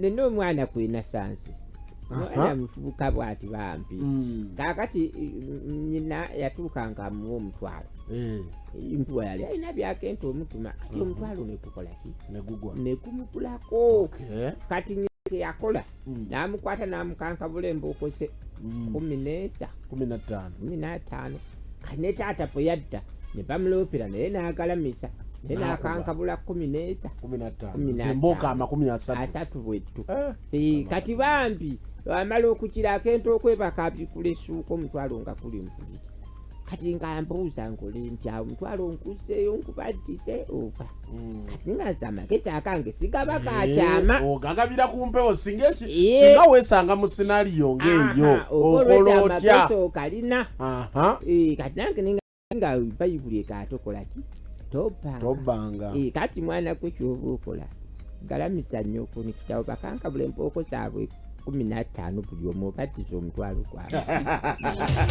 neno mwana kwina sansi mwana mfubuka bwati bambi kakati nyina yatukanga mu omutwalo impuwa yali ayina byakento omutuma kati omutwalo nekukola ki nekumukulako kati nyike yakola namukwata namukanka bulembo okose 15 kane tata poyadda ne bamulopera naye nagalamisa nena akanka bula 15 zimboka amakumi asatu bwetu kati bambi amala okukira akento okwebaka abikulesuuko omutwalo nga kuli mpuli kati nga mbuuza ngole nti awo omutwalo nkuseeyo nkubadise oba kati ngaza amagezi akange sigaba kakyama ogagabira ku mpewo singa weesanga mu sinaliyo ng'eyo okola otya kalina kati nange nga bayibuli ekatokola ki tobbanga kati mwana kwe kyoba okola galamisa nnyo okuni kitabo bakanka bulempo okosaabwe 15 buli omu obaddiza omutwalo gwabwe